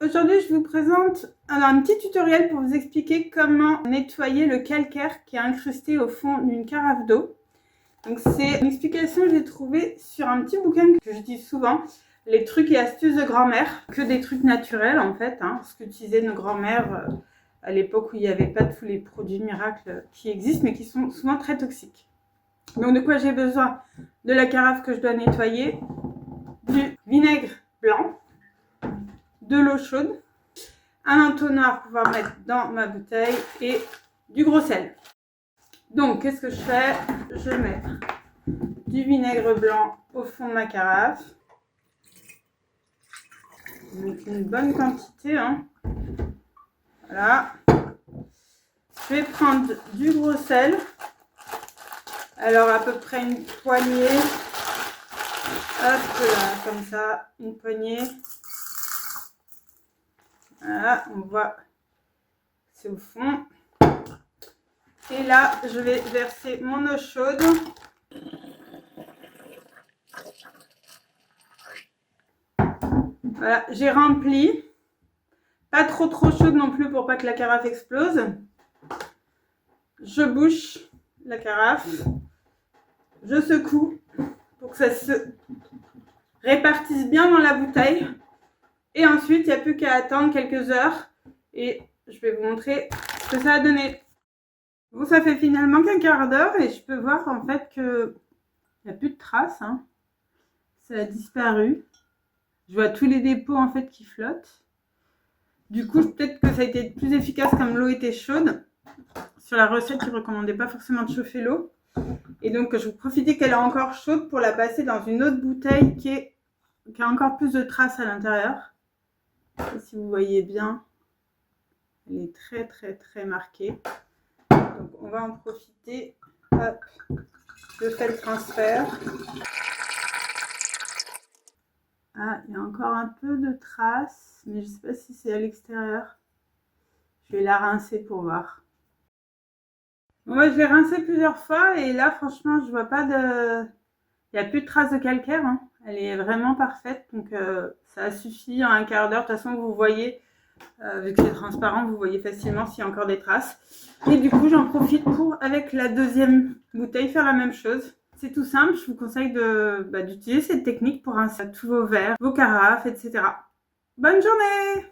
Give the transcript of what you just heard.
Aujourd'hui, je vous présente un petit tutoriel pour vous expliquer comment nettoyer le calcaire qui est incrusté au fond d'une carafe d'eau. Donc c'est une explication que j'ai trouvée sur un petit bouquin que j'utilise souvent, les trucs et astuces de grand-mère, que des trucs naturels en fait, ce qu'utilisaient nos grand-mères à l'époque où il n'y avait pas tous les produits miracles qui existent mais qui sont souvent très toxiques. Donc de quoi j'ai besoin? De la carafe que je dois nettoyer, du vinaigre blanc, de l'eau chaude, un entonnoir pour pouvoir mettre dans ma bouteille et du gros sel. Donc qu'est-ce que je fais? Je mets du vinaigre blanc au fond de ma carafe. Donc une bonne quantité. Voilà. Je vais prendre du gros sel. Alors à peu près une poignée. Hop là, comme ça, une poignée. Voilà, on voit c'est au fond. Et là, je vais verser mon eau chaude. Voilà, j'ai rempli. Pas trop chaude non plus pour pas que la carafe explose. Je bouche la carafe. Je secoue pour que ça se répartisse bien dans la bouteille. Et ensuite, il n'y a plus qu'à attendre quelques heures. Et je vais vous montrer ce que ça a donné. Bon, ça fait finalement qu'un quart d'heure et je peux voir en fait qu'il n'y a plus de traces. Ça a disparu. Je vois tous les dépôts en fait qui flottent. Du coup, peut-être que ça a été plus efficace comme l'eau était chaude. Sur la recette, ils ne recommandaient pas forcément de chauffer l'eau. Et donc, je vais profiter qu'elle est encore chaude pour la passer dans une autre bouteille qui a encore plus de traces à l'intérieur. Si vous voyez bien, elle est très marquée. Donc, on va en profiter. Hop, je fais le transfert. Ah, il y a encore un peu de traces, mais je ne sais pas si c'est à l'extérieur. Je vais la rincer pour voir. Bon, ouais, je l'ai rincée plusieurs fois et là, franchement, je vois pas de... Il n'y a plus de traces de calcaire. Elle est vraiment parfaite, donc ça a suffi en un quart d'heure. De toute façon, vous voyez, vu que c'est transparent, vous voyez facilement s'il y a encore des traces. Et du coup, j'en profite pour, avec la deuxième bouteille, faire la même chose. C'est tout simple, je vous conseille d'utiliser cette technique pour rincer tous vos verres, vos carafes, etc. Bonne journée!